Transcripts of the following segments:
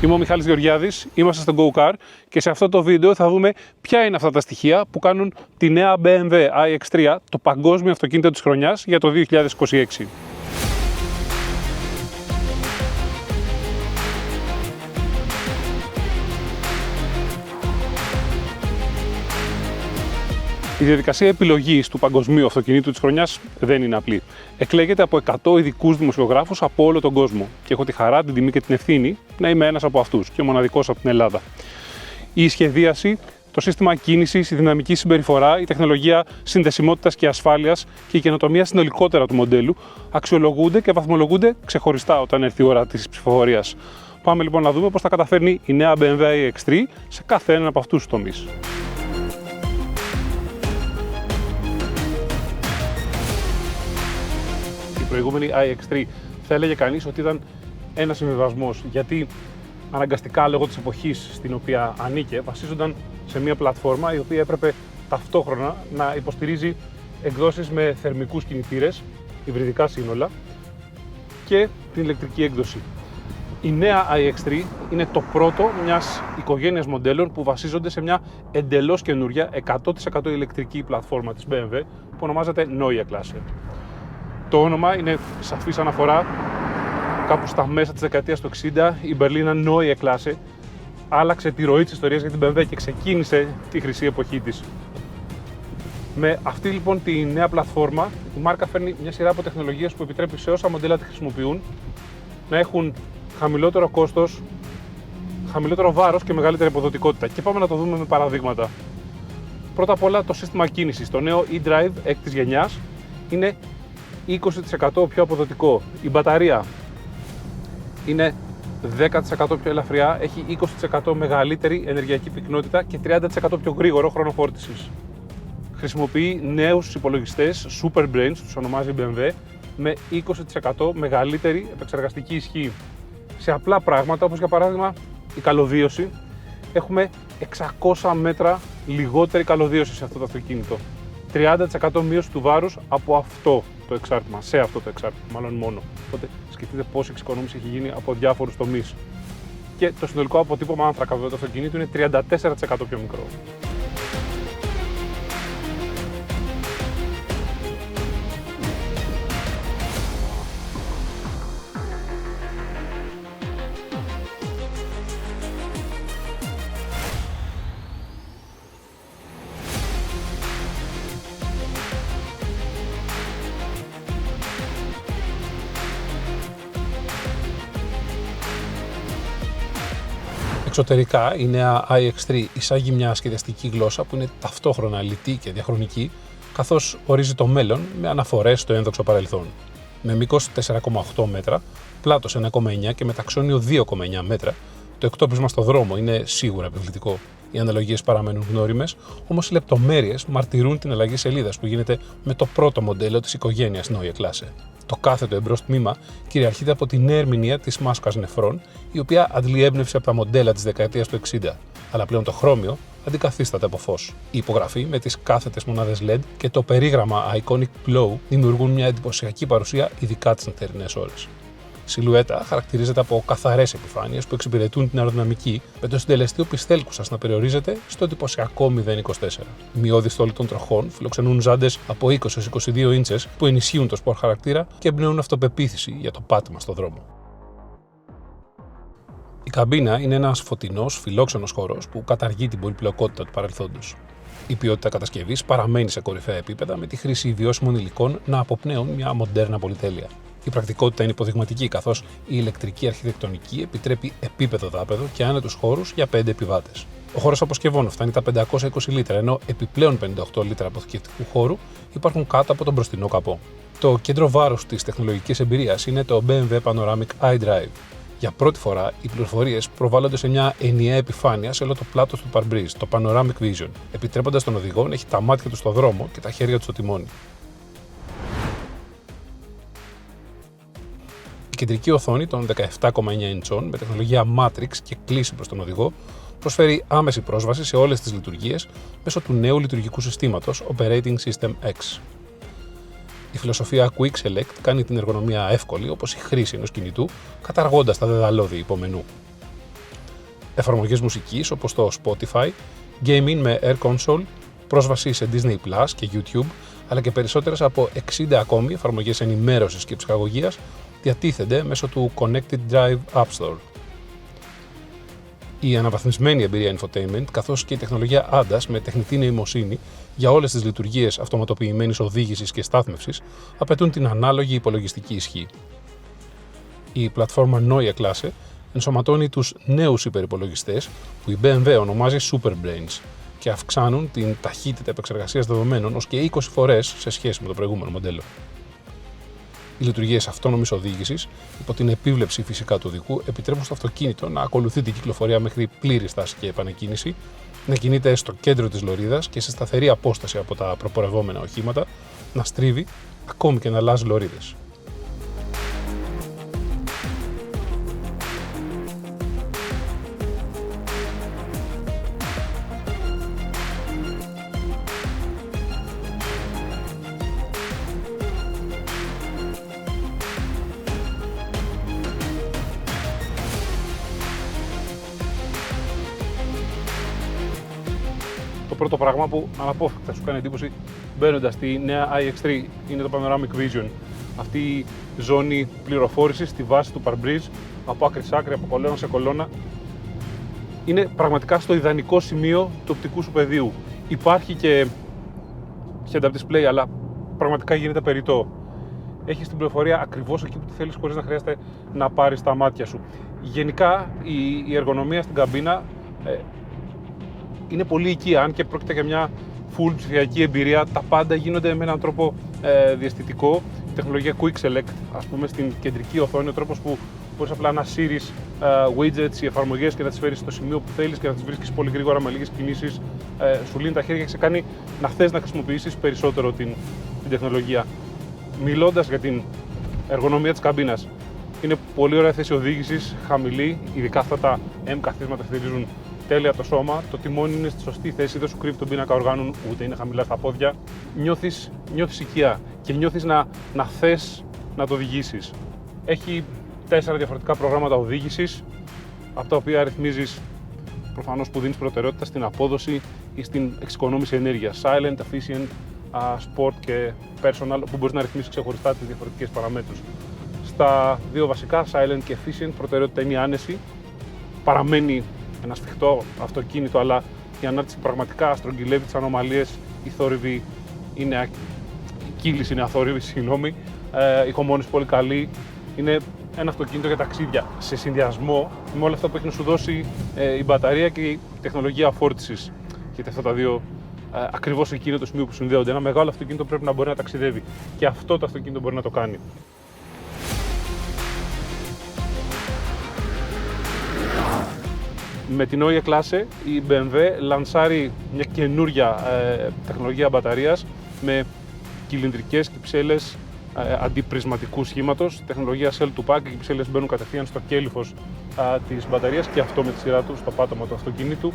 Είμαι ο Μιχάλης Γεωργιάδης, είμαστε στο Go Car και σε αυτό το βίντεο θα δούμε ποια είναι αυτά τα στοιχεία που κάνουν τη νέα BMW iX3 το παγκόσμιο αυτοκίνητο της χρονιάς για το 2026. Η διαδικασία επιλογής του παγκοσμίου αυτοκινήτου της χρονιάς δεν είναι απλή. Εκλέγεται από 100 ειδικούς δημοσιογράφους από όλο τον κόσμο και έχω τη χαρά, την τιμή και την ευθύνη να είμαι ένας από αυτούς και ο μοναδικός από την Ελλάδα. Η σχεδίαση, το σύστημα κίνησης, η δυναμική συμπεριφορά, η τεχνολογία συνδεσιμότητας και ασφάλειας και η καινοτομία συνολικότερα του μοντέλου αξιολογούνται και βαθμολογούνται ξεχωριστά όταν έρθει η ώρα της ψηφοφορίας. Πάμε λοιπόν να δούμε πώς θα καταφέρνει η νέα BMW iX3 σε κάθε έναν από αυτούς τους τομείς. Η προηγούμενη iX3 θα έλεγε κανείς ότι ήταν ένας συμβιβασμός, γιατί αναγκαστικά λόγω της εποχής στην οποία ανήκε βασίζονταν σε μια πλατφόρμα η οποία έπρεπε ταυτόχρονα να υποστηρίζει εκδόσεις με θερμικούς κινητήρες, υβριδικά σύνολα και την ηλεκτρική έκδοση. Η νέα iX3 είναι το πρώτο μιας οικογένειας μοντέλων που βασίζονται σε μια εντελώς καινούρια 100% ηλεκτρική πλατφόρμα της BMW που ονομάζεται Neue Klasse. Το όνομα είναι σαφής αναφορά κάπου στα μέσα της δεκαετίας του 60. Η Berliner Neue Klasse άλλαξε τη ροή της ιστορίας για την BMW και ξεκίνησε τη χρυσή εποχή της. Με αυτή λοιπόν τη νέα πλατφόρμα, η μάρκα φέρνει μια σειρά από τεχνολογίες που επιτρέπει σε όσα μοντέλα τη χρησιμοποιούν να έχουν χαμηλότερο κόστος, χαμηλότερο βάρος και μεγαλύτερη αποδοτικότητα. Και πάμε να το δούμε με παραδείγματα. Πρώτα απ' όλα το σύστημα κίνησης. Το νέο eDrive έκτης γενιάς είναι 20% πιο αποδοτικό. Η μπαταρία είναι 10% πιο ελαφριά, έχει 20% μεγαλύτερη ενεργειακή πυκνότητα και 30% πιο γρήγορο χρόνο φόρτισης. Χρησιμοποιεί νέους υπολογιστές Super Brains, τους ονομάζει BMW, με 20% μεγαλύτερη επεξεργαστική ισχύ. Σε απλά πράγματα, όπως για παράδειγμα η καλωδίωση, έχουμε 600 μέτρα λιγότερη καλωδίωση σε αυτό το αυτοκίνητο. 30% μείωση του βάρους από αυτό το εξάρτημα, σε αυτό το εξάρτημα, μάλλον μόνο. Οπότε σκεφτείτε πόση εξοικονόμηση έχει γίνει από διάφορους τομείς. Και το συνολικό αποτύπωμα άνθρακα του αυτοκινήτου είναι 34% πιο μικρό. Εξωτερικά, η νέα iX3 εισάγει μια σχεδιαστική γλώσσα που είναι ταυτόχρονα λιτή και διαχρονική, καθώς ορίζει το μέλλον με αναφορές στο ένδοξο παρελθόν. Με μήκος 4,8 μέτρα, πλάτος 1,9 και μεταξώνιο 2,9 μέτρα, το εκτόπισμα στο δρόμο είναι σίγουρα επιβλητικό. Οι αναλογίες παραμένουν γνώριμες, όμως οι λεπτομέρειες μαρτυρούν την αλλαγή σελίδας που γίνεται με το πρώτο μοντέλο της οικογένειας Neue Klasse. Το κάθετο εμπρός τμήμα κυριαρχείται από την ερμηνεία της μάσκας νεφρών, η οποία αντλεί έμπνευση από τα μοντέλα της δεκαετίας του 60, αλλά πλέον το χρώμιο αντικαθίσταται από φως. Η υπογραφή με τις κάθετες μονάδες LED και το περίγραμμα Iconic Glow δημιουργούν μια εντυπωσιακή παρουσία, ειδικά τις νυχτερινές ώρες. Η σιλουέτα χαρακτηρίζεται από καθαρές επιφάνειες που εξυπηρετούν την αεροδυναμική, με το συντελεστή οπισθέλκουσας να περιορίζεται στο εντυπωσιακό 0,24. Οι μειώδεις στόλοι των τροχών φιλοξενούν ζάντες από 20-22 ίντσες που ενισχύουν το σπορ χαρακτήρα και εμπνέουν αυτοπεποίθηση για το πάτημα στο δρόμο. Η καμπίνα είναι ένας φωτεινός, φιλόξενος χώρος που καταργεί την πολυπλοκότητα του παρελθόντος. Η ποιότητα κατασκευής παραμένει σε κορυφαία επίπεδα, με τη χρήση βιώσιμων υλικών να αποπνέουν μια μοντέρνα πολυτέλεια. Η πρακτικότητα είναι υποδειγματική, καθώς η ηλεκτρική αρχιτεκτονική επιτρέπει επίπεδο δάπεδο και άνετους χώρους για 5 επιβάτες. Ο χώρος αποσκευών φτάνει τα 520 λίτρα, ενώ επιπλέον 58 λίτρα αποθηκευτικού χώρου υπάρχουν κάτω από τον μπροστινό καπό. Το κέντρο βάρους της τεχνολογικής εμπειρίας είναι το BMW Panoramic iDrive. Για πρώτη φορά, οι πληροφορίες προβάλλονται σε μια ενιαία επιφάνεια σε όλο το πλάτος του παρμπρίζ, το Panoramic Vision, επιτρέποντας τον οδηγό να έχει τα μάτια του στο δρόμο και τα χέρια του στο τιμόνι. Η κεντρική οθόνη των 17,9 ιντσών με τεχνολογία Matrix και κλίση προς τον οδηγό προσφέρει άμεση πρόσβαση σε όλες τις λειτουργίες μέσω του νέου λειτουργικού συστήματος Operating System X. Η φιλοσοφία Quick Select κάνει την εργονομία εύκολη, όπως η χρήση ενός κινητού, καταργώντας τα δεδαλώδη υπομενού. εφαρμογές μουσικής όπως το Spotify, gaming με Air Console, πρόσβαση σε Disney Plus και YouTube, αλλά και περισσότερες από 60 ακόμη εφαρμογές ενημέρωσης και ψυχαγωγίας διατίθενται μέσω του Connected Drive App Store. Η αναβαθμισμένη εμπειρία infotainment, καθώς και η τεχνολογία ADAS με τεχνητή νοημοσύνη για όλες τις λειτουργίες αυτοματοποιημένης οδήγησης και στάθμευσης απαιτούν την ανάλογη υπολογιστική ισχύ. Η πλατφόρμα Neue Klasse ενσωματώνει τους νέους υπερυπολογιστές που η BMW ονομάζει Superbrains και αυξάνουν την ταχύτητα επεξεργασίας δεδομένων ως και 20 φορές σε σχέση με το προηγούμενο μοντέλο. Οι λειτουργίες αυτόνομης οδήγησης, υπό την επίβλεψη φυσικά του οδηγού, επιτρέπουν στο αυτοκίνητο να ακολουθεί την κυκλοφορία μέχρι πλήρη στάση και επανεκκίνηση, να κινείται στο κέντρο της λωρίδας και σε σταθερή απόσταση από τα προπορευόμενα οχήματα, να στρίβει, ακόμη και να αλλάζει λωρίδες. Το πρώτο πράγμα που αναπόφευκτα σου κάνει εντύπωση μπαίνοντας στη νέα iX3 είναι το Panoramic Vision. Αυτή η ζώνη πληροφόρησης στη βάση του παρμπρίζ, από άκρη σ' άκρη, από κολόνα σε κολόνα. Είναι πραγματικά στο ιδανικό σημείο του οπτικού σου πεδίου. Υπάρχει και head-up display, αλλά πραγματικά γίνεται περιττό. Έχεις την πληροφορία ακριβώς εκεί που τη θέλεις, χωρίς να χρειάζεται να πάρεις τα μάτια σου. Γενικά η εργονομία στην καμπίνα είναι πολύ οικία, αν και πρόκειται για μια full ψηφιακή εμπειρία. Τα πάντα γίνονται με έναν τρόπο διαισθητικό. Η τεχνολογία Quick Select, ας πούμε, στην κεντρική οθόνη, ο τρόπος που μπορείς απλά να σύρεις widgets ή εφαρμογές και να τις φέρεις στο σημείο που θέλεις και να τις βρίσκεις πολύ γρήγορα με λίγες κινήσεις. Σου λύνει τα χέρια και σε κάνει να θες να χρησιμοποιήσεις περισσότερο την τεχνολογία. Μιλώντας για την εργονομία της καμπίνας, είναι πολύ ωραία θέση οδήγησης, χαμηλή, ειδικά αυτά τα M καθίσματα στηρίζουν τέλεια το σώμα, το τιμόνι είναι στη σωστή θέση, δεν σου κρύβει τον πίνακα οργάνων, ούτε είναι χαμηλά στα πόδια. Νιώθεις οικία και νιώθεις να θες να το οδηγήσεις. Έχει 4 διαφορετικά προγράμματα οδήγησης, από τα οποία ρυθμίζεις προφανώς που δίνεις προτεραιότητα στην απόδοση ή στην εξοικονόμηση ενέργειας. Silent, efficient, sport και personal, που μπορείς να ρυθμίσεις ξεχωριστά τις διαφορετικές παραμέτρους. Στα δύο βασικά, silent και efficient, προτεραιότητα είναι η άνεση. Παραμένει ένα σφιχτό αυτοκίνητο, αλλά η ανάρτηση πραγματικά στρογγυλεύει τις ανομαλίες. Η θόρυβη είναι, η κύληση είναι αθόρυβη, συγγνώμη. Η κομμόνηση πολύ καλή. Είναι ένα αυτοκίνητο για ταξίδια σε συνδυασμό με όλα αυτά που έχει να σου δώσει η μπαταρία και η τεχνολογία φόρτισης. Γιατί αυτά τα δύο ακριβώς εκεί είναι το σημείο που συνδέονται. Ένα μεγάλο αυτοκίνητο πρέπει να μπορεί να ταξιδεύει και αυτό το αυτοκίνητο μπορεί να το κάνει. Με την Neue Klasse η BMW λανσάρει μια καινούρια τεχνολογία μπαταρίας με κυλινδρικές κυψέλες αντιπρισματικού σχήματος, τεχνολογία Cell to Pack. Οι κυψέλες μπαίνουν κατευθείαν στο κέλυφος της μπαταρίας και αυτό με τη σειρά του στο πάτωμα του αυτοκίνητου.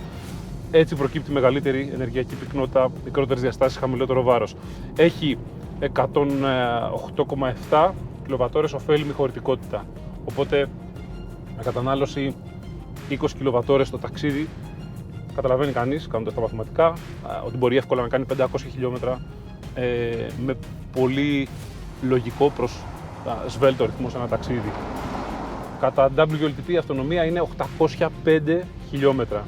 Έτσι προκύπτει μεγαλύτερη ενεργειακή πυκνότητα, μικρότερες διαστάσεις, χαμηλότερο βάρος. Έχει 108,7 κιλοβατόρες ωφέλιμη χωρητικότητα, οπότε με κατανάλωση 20 κιλοβατόρες στο ταξίδι, καταλαβαίνει κανείς, κάνοντας τα μαθηματικά, ότι μπορεί εύκολα να κάνει 500 χιλιόμετρα με πολύ λογικό προς σβέλτο ρυθμό σε ένα ταξίδι. Κατά WLTP η αυτονομία είναι 805 χιλιόμετρα.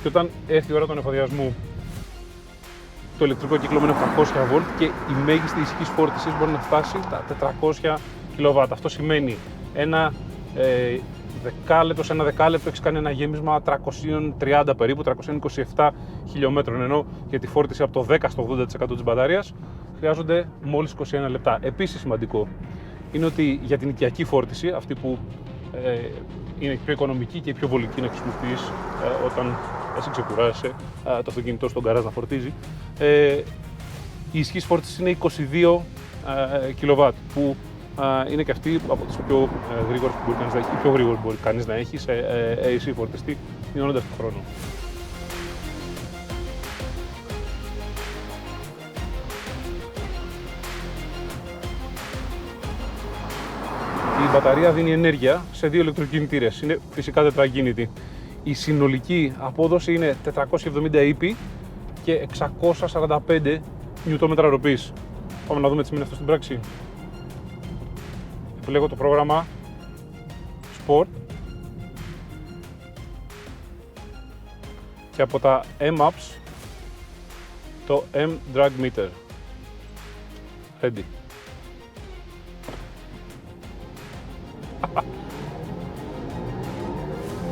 Και όταν έρθει η ώρα των εφοδιασμού, το ηλεκτρικό κύκλωμα είναι 800 βολτ και η μέγιστη ισχύς φόρτισης μπορεί να φτάσει τα 400 κιλοβάτ. Αυτό σημαίνει ένα δεκάλεπτο, σε ένα δεκάλεπτο έχεις κάνει ένα γέμισμα 330 περίπου, 327 χιλιόμετρων, ενώ για τη φόρτιση από το 10 στο 80% της μπαταρίας χρειάζονται μόλις 21 λεπτά. Επίσης σημαντικό είναι ότι για την οικιακή φόρτιση, αυτή που είναι πιο οικονομική και πιο βολική να χρησιμοποιείς όταν εσύ ξεκουράζεσαι το αυτοκίνητο στον γκαράζ να φορτίζει, η ισχύς φόρτισης είναι 22 κιλοβάτ, που είναι και αυτή από τις πιο γρήγορες που μπορεί κανείς να έχει, η πιο γρήγορη που μπορεί κανείς να έχει σε AC φορτιστή, μειώνοντας τον χρόνο. Η μπαταρία δίνει ενέργεια σε δύο ηλεκτροκινητήρες. Είναι φυσικά τετρακίνητη. Η συνολική απόδοση είναι 470 ύπη και 645 νιουτόμετρα ροπής. Πάμε να δούμε τι σημαίνει αυτό στην πράξη. Επιλέγω το πρόγραμμα Sport και από τα M-Apps το M-Drag Meter. Ready.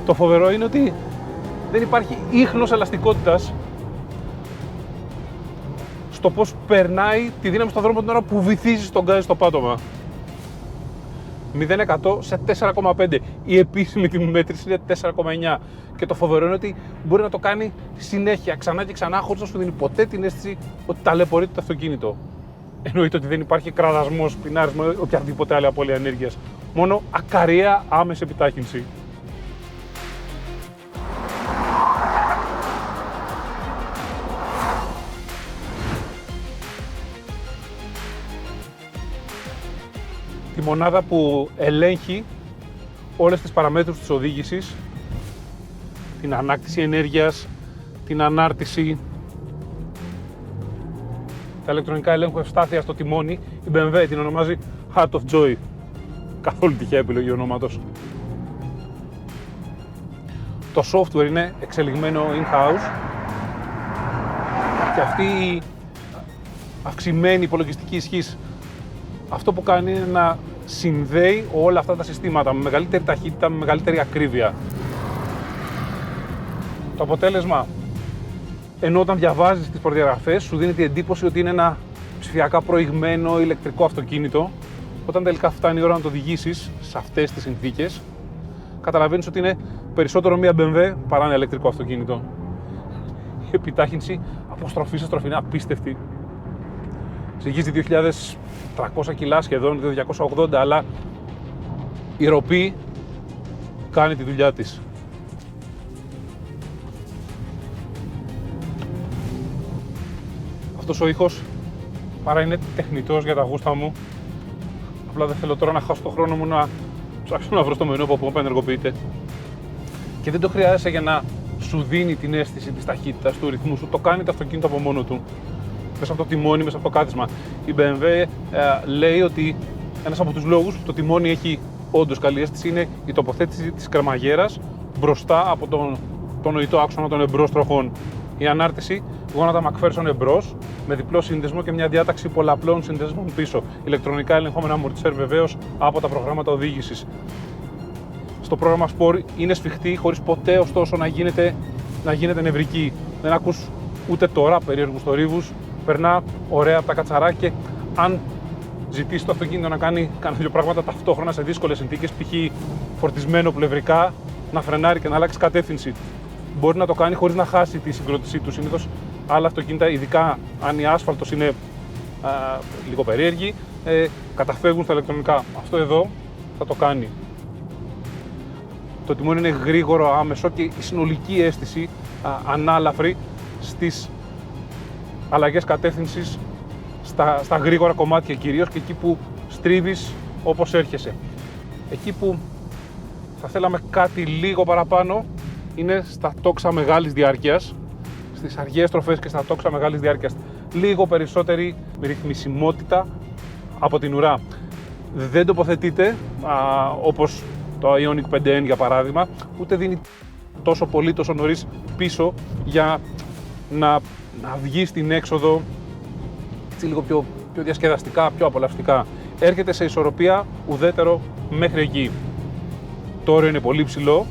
Το φοβερό είναι ότι δεν υπάρχει ίχνος ελαστικότητας στο πώς περνάει τη δύναμη στον δρόμο την ώρα που βυθίζεις τον γκάζι στο πάτωμα. 0% σε 4,5. Η επίσημη τιμή μέτρηση είναι 4,9. Και το φοβερό είναι ότι μπορεί να το κάνει συνέχεια, ξανά και ξανά, χωρίς να σου δίνει ποτέ την αίσθηση ότι ταλαιπωρείται το αυτοκίνητο. Εννοείται ότι δεν υπάρχει κραδασμός, πινάρισμα ή οποιαδήποτε άλλη απώλεια ενέργειας. Μόνο ακαρία άμεση επιτάχυνση. Τη μονάδα που ελέγχει όλες τις παραμέτρους της οδήγησης, την ανάκτηση ενέργειας, την ανάρτηση, τα ηλεκτρονικά ελέγχου ευστάθειας στο τιμόνι, η BMW την ονομάζει Heart of Joy. Καθόλου τυχαία επιλογή ονόματος. Το software είναι εξελιγμένο in-house και αυτή η αυξημένη υπολογιστική ισχύς αυτό που κάνει είναι να συνδέει όλα αυτά τα συστήματα με μεγαλύτερη ταχύτητα, με μεγαλύτερη ακρίβεια. Το αποτέλεσμα, ενώ όταν διαβάζεις τις προδιαγραφές σου δίνει την εντύπωση ότι είναι ένα ψηφιακά προηγμένο ηλεκτρικό αυτοκίνητο, όταν τελικά φτάνει η ώρα να το οδηγήσεις σε αυτές τις συνθήκες, καταλαβαίνεις ότι είναι περισσότερο μια BMW παρά ένα ηλεκτρικό αυτοκίνητο. Η επιτάχυνση από στροφή σε στροφή είναι απίστευτη. Ζυγίζει 2.300 κιλά σχεδόν, 280, αλλά η ροπή κάνει τη δουλειά της. Αυτός ο ήχος παρά είναι τεχνητός για τα γούστα μου. Απλά δεν θέλω τώρα να χάσω το χρόνο μου να ψάξω να βρω στο μενού από πού ενεργοποιείται. Και δεν το χρειάζεσαι για να σου δίνει την αίσθηση της ταχύτητας, του ρυθμού σου. Το κάνει το αυτοκίνητο από μόνο του. Μέσα από το τιμόνι, μέσα από το κάθισμα. Η BMW λέει ότι ένας από τους λόγους που το τιμόνι έχει όντως καλή αίσθηση είναι η τοποθέτηση της κρεμαγέρας μπροστά από τον νοητό άξονα των εμπρός τροχών. Η ανάρτηση, γόνατα McPherson εμπρός, με διπλό σύνδεσμο και μια διάταξη πολλαπλών συνδέσμων πίσω. Ηλεκτρονικά ελεγχόμενα αμορτισέρ βεβαίως από τα προγράμματα οδήγησης. Στο πρόγραμμα Sport είναι σφιχτή, χωρίς ποτέ ωστόσο να γίνεται νευρική. Δεν ακούς ούτε τώρα περίεργους θορύβους, περνά ωραία από τα κατσαράκια και αν ζητήσει το αυτοκίνητο να κάνει κανένα δύο πράγματα ταυτόχρονα σε δύσκολες συνθήκες, π.χ. φορτισμένο πλευρικά, να φρενάρει και να αλλάξει κατεύθυνση, μπορεί να το κάνει χωρίς να χάσει τη συγκρότησή του. Συνήθως άλλα αυτοκίνητα, ειδικά αν η άσφαλτος είναι λίγο περίεργη, καταφεύγουν στα ηλεκτρονικά. Αυτό εδώ θα το κάνει. Το τιμόνι είναι γρήγορο, άμεσο και η συνολική αίσθηση ανάλαφρη στις αλλαγές κατεύθυνσης, στα γρήγορα κομμάτια κυρίως και εκεί που στρίβεις όπως έρχεσαι. Εκεί που θα θέλαμε κάτι λίγο παραπάνω είναι στα τόξα μεγάλης διάρκειας, στις αργές στροφές και στα τόξα μεγάλης διάρκειας. Λίγο περισσότερη ρυθμισιμότητα από την ουρά. Δεν τοποθετείται όπως το Ioniq 5N για παράδειγμα, ούτε δίνει τόσο πολύ, τόσο νωρίς πίσω για να βγει στην έξοδο λίγο πιο διασκεδαστικά, πιο απολαυστικά. Έρχεται σε ισορροπία ουδέτερο μέχρι εκεί. Το όριο είναι πολύ ψηλό.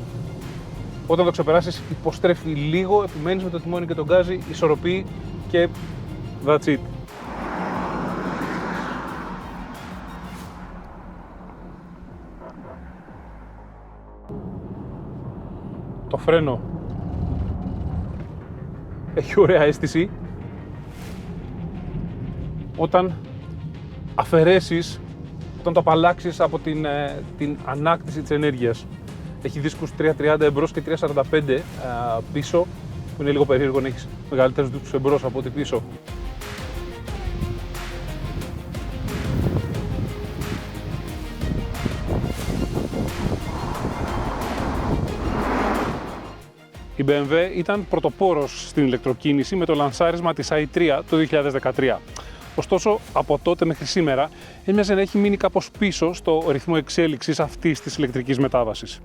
Όταν το ξεπεράσεις υποστρέφει λίγο, επιμένεις με το τιμόνι και τον γκάζι, ισορροπεί και that's it. Το φρένο έχει ωραία αίσθηση. Όταν αφαιρέσεις, όταν το απαλλάξεις από την ανάκτηση της ενέργειας. Έχει δίσκους 330 εμπρός και 345 πίσω, που είναι λίγο περίεργο να έχεις μεγαλύτερους δίσκους εμπρός από ό,τι πίσω. BMW ήταν πρωτοπόρος στην ηλεκτροκίνηση με το λανσάρισμα της i3 το 2013. Ωστόσο, από τότε μέχρι σήμερα έμοιαζε να έχει μείνει κάπως πίσω στο ρυθμό εξέλιξης αυτής της ηλεκτρικής μετάβασης.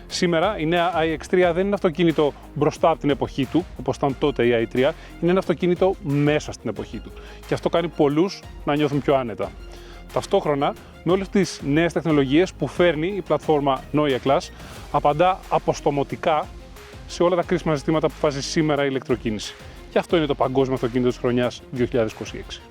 Σήμερα η νέα iX3 δεν είναι αυτοκίνητο μπροστά από την εποχή του, όπως ήταν τότε η i3, είναι ένα αυτοκίνητο μέσα στην εποχή του. Και αυτό κάνει πολλούς να νιώθουν πιο άνετα. Ταυτόχρονα, με όλες τις νέες τεχνολογίες που φέρνει η πλατφόρμα Neue Klasse, απαντά αποστομωτικά σε όλα τα κρίσιμα ζητήματα που βάζει σήμερα η ηλεκτροκίνηση. Και αυτό είναι το παγκόσμιο αυτοκίνητο της χρονιάς 2026.